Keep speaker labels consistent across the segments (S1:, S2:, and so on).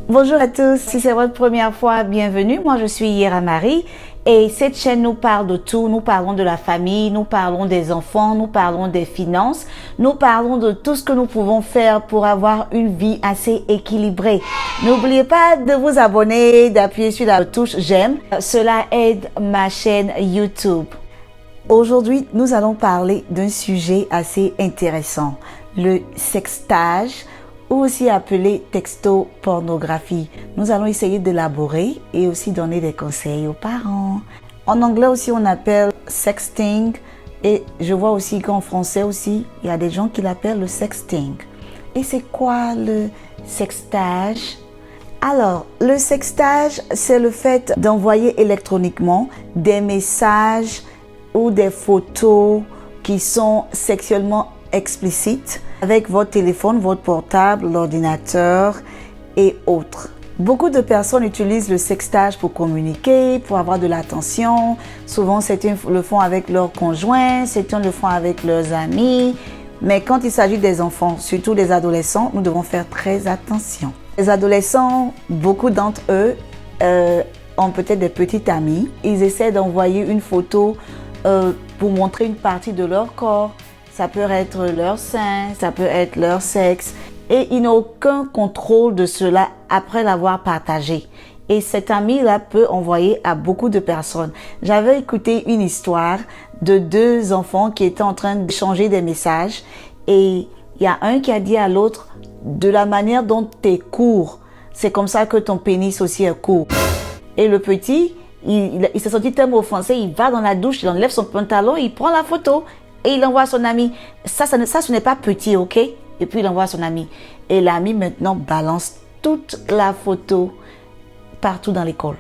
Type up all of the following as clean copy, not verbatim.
S1: Bonjour à tous, si c'est votre première fois, bienvenue. Moi, je suis Yera Marie et cette chaîne nous parle de tout. Nous parlons de la famille, nous parlons des enfants, nous parlons des finances, nous parlons de tout ce que nous pouvons faire pour avoir une vie assez équilibrée. N'oubliez pas de vous abonner, d'appuyer sur la touche j'aime. Cela aide ma chaîne YouTube. Aujourd'hui, nous allons parler d'un sujet assez intéressant, le sextage, ou aussi appelé textopornographie. Nous allons essayer d'élaborer et aussi donner des conseils aux parents. En anglais aussi, on appelle sexting et je vois aussi qu'en français aussi, il y a des gens qui l'appellent le sexting. Et c'est quoi le sextage? Alors, le sextage, c'est le fait d'envoyer électroniquement des messages ou des photos qui sont sexuellement explicites avec votre téléphone, votre portable, l'ordinateur et autres. Beaucoup de personnes utilisent le sextage pour communiquer, pour avoir de l'attention. Souvent, certains le font avec leurs conjoints, certains le font avec leurs amis. Mais quand il s'agit des enfants, surtout des adolescents, nous devons faire très attention. Les adolescents, beaucoup d'entre eux ont peut-être des petits amis. Ils essaient d'envoyer une photo pour montrer une partie de leur corps. Ça peut être leur sein, ça peut être leur sexe. Et ils n'ont aucun contrôle de cela après l'avoir partagé. Et cet ami-là peut envoyer à beaucoup de personnes. J'avais écouté une histoire de deux enfants qui étaient en train d'échanger des messages. Et il y a un qui a dit à l'autre, de la manière dont tu es court, c'est comme ça que ton pénis aussi est court. Et le petit, il s'est senti tellement offensé, il va dans la douche, il enlève son pantalon, il prend la photo. Et il envoie à son ami. Ça, ce n'est pas petit, ok? Et puis il envoie à son ami. Et l'ami maintenant balance toute la photo partout dans l'école.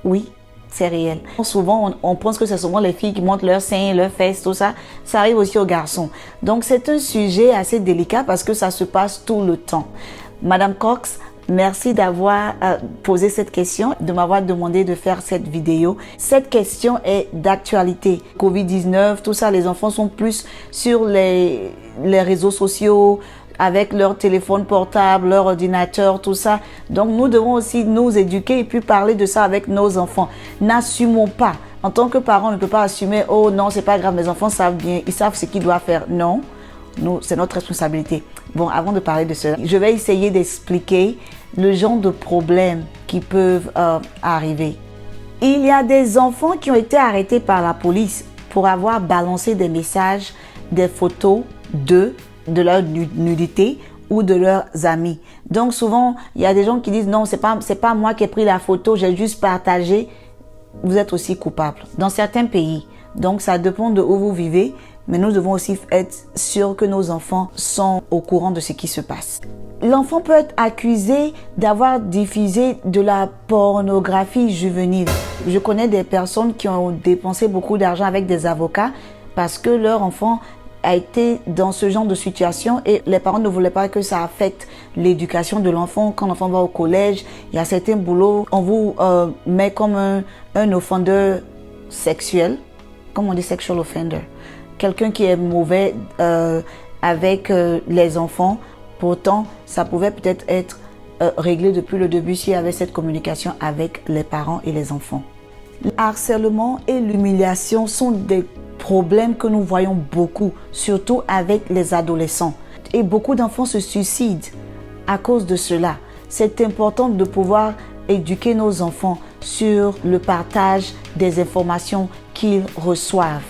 S1: Oui, c'est réel. Souvent, on pense que c'est souvent les filles qui montrent leurs seins, leurs fesses, tout ça. Ça arrive aussi aux garçons. Donc c'est un sujet assez délicat parce que ça se passe tout le temps. Madame Cox, merci d'avoir posé cette question, de m'avoir demandé de faire cette vidéo. Cette question est d'actualité. Covid-19, tout ça, les enfants sont plus sur les réseaux sociaux, avec leur téléphone portable, leur ordinateur, tout ça. Donc, nous devons aussi nous éduquer et puis parler de ça avec nos enfants. N'assumons pas. En tant que parents, on ne peut pas assumer, oh non, c'est pas grave, mes enfants savent bien, ils savent ce qu'ils doivent faire. Non. C'est notre responsabilité. Bon, avant de parler de cela, je vais essayer d'expliquer le genre de problèmes qui peuvent arriver. Il y a des enfants qui ont été arrêtés par la police pour avoir balancé des messages, des photos de leur nudité ou de leurs amis. Donc souvent, il y a des gens qui disent non, c'est pas moi qui ai pris la photo, j'ai juste partagé. Vous êtes aussi coupable dans certains pays. Donc ça dépend de où vous vivez. Mais nous devons aussi être sûrs que nos enfants sont au courant de ce qui se passe. L'enfant peut être accusé d'avoir diffusé de la pornographie juvénile. Je connais des personnes qui ont dépensé beaucoup d'argent avec des avocats parce que leur enfant a été dans ce genre de situation et les parents ne voulaient pas que ça affecte l'éducation de l'enfant. Quand l'enfant va au collège, il y a certains boulots, on vous met comme un offendeur sexuel, comme on dit sexual offender. Quelqu'un qui est mauvais avec les enfants, pourtant, ça pouvait peut-être être réglé depuis le début s'il y avait cette communication avec les parents et les enfants. Le harcèlement et l'humiliation sont des problèmes que nous voyons beaucoup, surtout avec les adolescents. Et beaucoup d'enfants se suicident à cause de cela. C'est important de pouvoir éduquer nos enfants sur le partage des informations qu'ils reçoivent.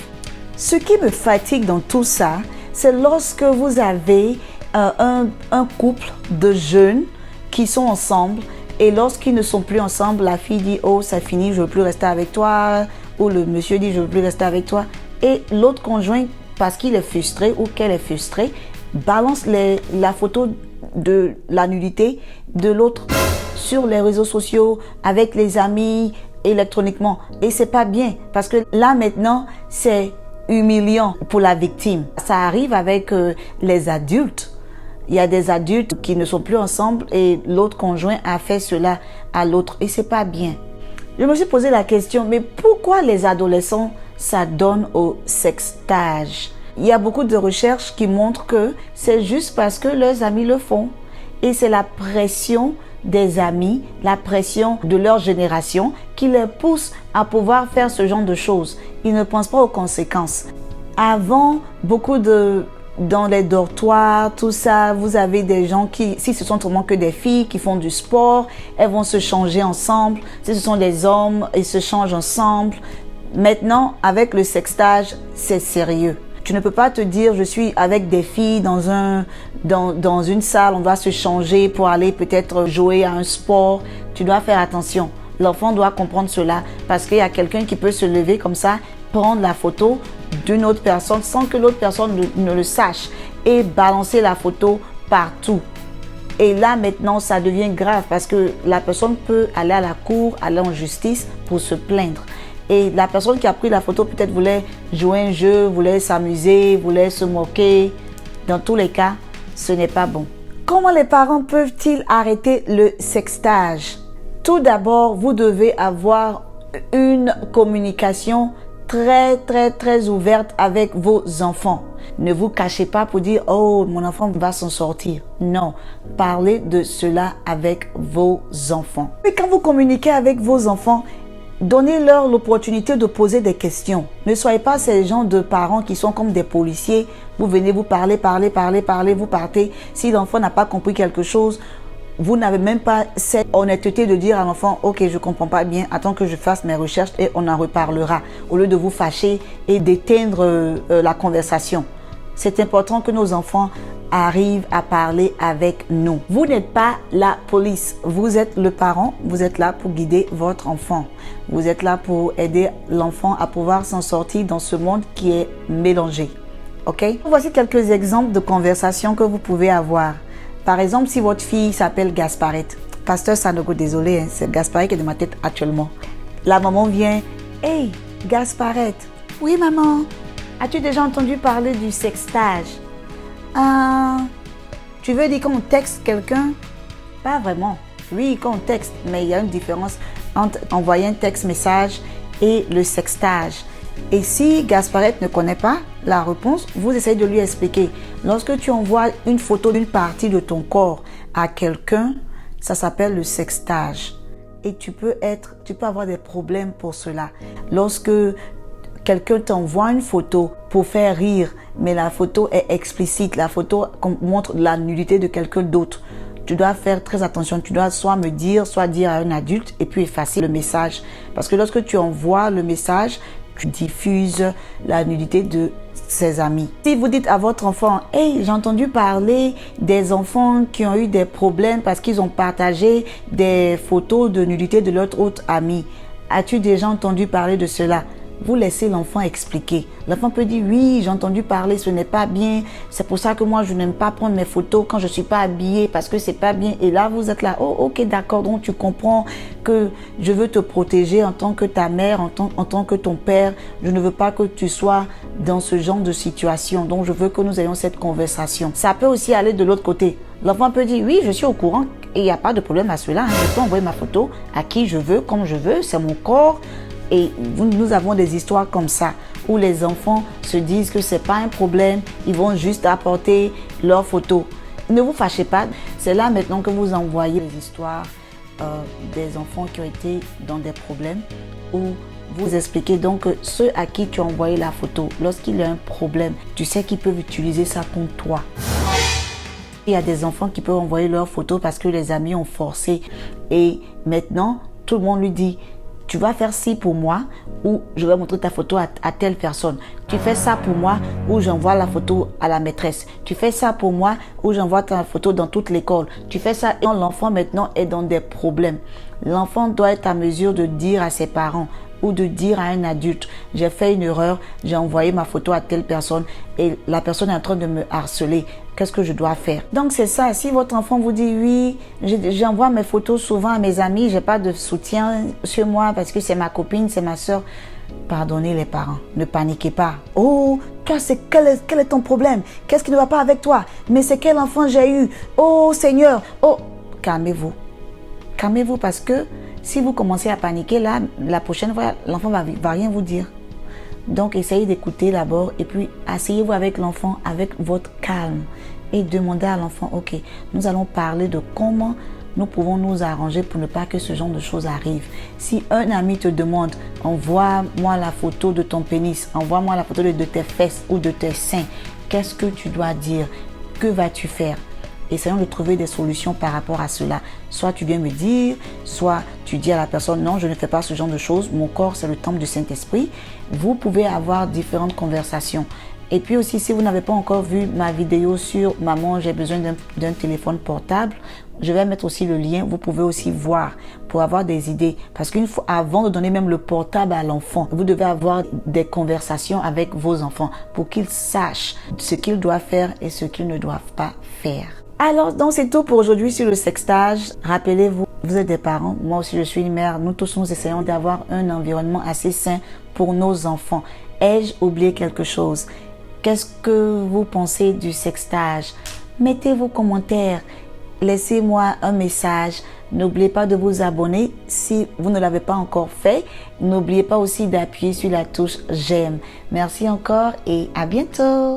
S1: Ce qui me fatigue dans tout ça, c'est lorsque vous avez un couple de jeunes qui sont ensemble et lorsqu'ils ne sont plus ensemble, la fille dit « Oh, c'est fini, je ne veux plus rester avec toi » ou le monsieur dit « Je ne veux plus rester avec toi » et l'autre conjoint, parce qu'il est frustré ou qu'elle est frustrée, balance la photo de la nudité de l'autre sur les réseaux sociaux, avec les amis, électroniquement. Et c'est pas bien parce que là maintenant, c'est humiliant pour la victime. Ça arrive avec les adultes. Il y a des adultes qui ne sont plus ensemble et l'autre conjoint a fait cela à l'autre et c'est pas bien. Je me suis posé la question, mais pourquoi les adolescents s'adonnent au sextage? Il y a beaucoup de recherches qui montrent que c'est juste parce que leurs amis le font. Et c'est la pression des amis, la pression de leur génération qui les pousse à pouvoir faire ce genre de choses. Ils ne pensent pas aux conséquences. Avant, dans les dortoirs, tout ça, vous avez des gens qui, si ce sont vraiment que des filles qui font du sport, elles vont se changer ensemble. Si ce sont des hommes, ils se changent ensemble. Maintenant, avec le sextage, c'est sérieux. Tu ne peux pas te dire, je suis avec des filles dans une salle, on doit se changer pour aller peut-être jouer à un sport. Tu dois faire attention. L'enfant doit comprendre cela parce qu'il y a quelqu'un qui peut se lever comme ça, prendre la photo d'une autre personne sans que l'autre personne ne le sache et balancer la photo partout. Et là, maintenant, ça devient grave parce que la personne peut aller à la cour, aller en justice pour se plaindre. Et la personne qui a pris la photo peut-être voulait jouer un jeu, voulait s'amuser, voulait se moquer. Dans tous les cas, ce n'est pas bon. Comment les parents peuvent-ils arrêter le sextage? Tout d'abord, vous devez avoir une communication très ouverte avec vos enfants. Ne vous cachez pas pour dire « Oh, mon enfant va s'en sortir ». Non, parlez de cela avec vos enfants. Et quand vous communiquez avec vos enfants, donnez-leur l'opportunité de poser des questions. Ne soyez pas ces gens de parents qui sont comme des policiers. Vous venez, vous parlez, vous partez. Si l'enfant n'a pas compris quelque chose, vous n'avez même pas cette honnêteté de dire à l'enfant « Ok, je ne comprends pas bien, attends que je fasse mes recherches et on en reparlera » au lieu de vous fâcher et d'éteindre la conversation. C'est important que nos enfants arrivent à parler avec nous. Vous n'êtes pas la police, vous êtes le parent, vous êtes là pour guider votre enfant. Vous êtes là pour aider l'enfant à pouvoir s'en sortir dans ce monde qui est mélangé. Ok? Voici quelques exemples de conversations que vous pouvez avoir. Par exemple, si votre fille s'appelle Gasparette, Pasteur Sanogo, désolé, hein, c'est Gasparette qui est dans ma tête actuellement. La maman vient, « Hey, Gasparette, oui maman, as-tu déjà entendu parler du sextage? Tu veux dire qu'on texte quelqu'un? Pas vraiment. Oui, qu'on texte, mais il y a une différence entre envoyer un texte message et le sextage. Et si Gasparette ne connaît pas la réponse, vous essayez de lui expliquer. Lorsque tu envoies une photo d'une partie de ton corps à quelqu'un, ça s'appelle le sextage. Et tu peux avoir des problèmes pour cela. Lorsque quelqu'un t'envoie une photo pour faire rire, mais la photo est explicite, la photo montre la nudité de quelqu'un d'autre, tu dois faire très attention. Tu dois soit me dire, soit dire à un adulte et puis effacer le message. Parce que lorsque tu envoies le message, tu diffuses la nudité de ses amis. Si vous dites à votre enfant, « Hey, j'ai entendu parler des enfants qui ont eu des problèmes parce qu'ils ont partagé des photos de nudité de leur autre ami. As-tu déjà entendu parler de cela ?» Vous laissez l'enfant expliquer. L'enfant peut dire, oui, j'ai entendu parler, ce n'est pas bien. C'est pour ça que moi, je n'aime pas prendre mes photos quand je ne suis pas habillée parce que c'est pas bien. Et là, vous êtes là, oh, ok, d'accord. Donc, tu comprends que je veux te protéger en tant que ta mère, en tant que ton père. Je ne veux pas que tu sois dans ce genre de situation. Donc, je veux que nous ayons cette conversation. Ça peut aussi aller de l'autre côté. L'enfant peut dire, oui, je suis au courant et il n'y a pas de problème à cela. Je peux envoyer ma photo à qui je veux, comme je veux. C'est mon corps. Et nous avons des histoires comme ça où les enfants se disent que ce n'est pas un problème, ils vont juste apporter leurs photos. Ne vous fâchez pas, c'est là maintenant que vous envoyez les histoires des enfants qui ont été dans des problèmes où vous expliquez donc que ceux à qui tu as envoyé la photo, lorsqu'il y a un problème, tu sais qu'ils peuvent utiliser ça contre toi. Il y a des enfants qui peuvent envoyer leurs photos parce que les amis ont forcé et maintenant tout le monde lui dit tu vas faire ci pour moi ou je vais montrer ta photo à telle personne. Tu fais ça pour moi ou j'envoie la photo à la maîtresse. Tu fais ça pour moi ou j'envoie ta photo dans toute l'école. Tu fais ça et l'enfant maintenant est dans des problèmes. L'enfant doit être à mesure de dire à ses parents ou de dire à un adulte, j'ai fait une erreur, j'ai envoyé ma photo à telle personne et la personne est en train de me harceler. Qu'est-ce que je dois faire? Donc c'est ça, si votre enfant vous dit oui, j'envoie mes photos souvent à mes amis, j'ai pas de soutien sur moi parce que c'est ma copine, c'est ma soeur. Pardonnez les parents, ne paniquez pas. Oh, toi, quel est ton problème? Qu'est-ce qui ne va pas avec toi? Mais c'est quel enfant j'ai eu? Oh Seigneur, oh, calmez-vous. Calmez-vous parce que si vous commencez à paniquer, là, la prochaine fois, l'enfant va rien vous dire. Donc, essayez d'écouter d'abord et puis asseyez-vous avec l'enfant avec votre calme et demandez à l'enfant, ok, nous allons parler de comment nous pouvons nous arranger pour ne pas que ce genre de choses arrive. Si un ami te demande, envoie-moi la photo de ton pénis, envoie-moi la photo de tes fesses ou de tes seins, qu'est-ce que tu dois dire? Que vas-tu faire? Essayons de trouver des solutions par rapport à cela. Soit tu viens me dire, soit tu dis à la personne, non, je ne fais pas ce genre de choses. Mon corps, c'est le temple du Saint-Esprit. Vous pouvez avoir différentes conversations. Et puis aussi, si vous n'avez pas encore vu ma vidéo sur maman, j'ai besoin d'un téléphone portable, je vais mettre aussi le lien. Vous pouvez aussi voir pour avoir des idées. Parce qu'une fois, avant de donner même le portable à l'enfant, vous devez avoir des conversations avec vos enfants pour qu'ils sachent ce qu'ils doivent faire et ce qu'ils ne doivent pas faire. Alors, donc c'est tout pour aujourd'hui sur le sextage. Rappelez-vous, vous êtes des parents, moi aussi je suis une mère. Nous tous, nous essayons d'avoir un environnement assez sain pour nos enfants. Ai-je oublié quelque chose? Qu'est-ce que vous pensez du sextage? Mettez vos commentaires. Laissez-moi un message. N'oubliez pas de vous abonner si vous ne l'avez pas encore fait. N'oubliez pas aussi d'appuyer sur la touche j'aime. Merci encore et à bientôt.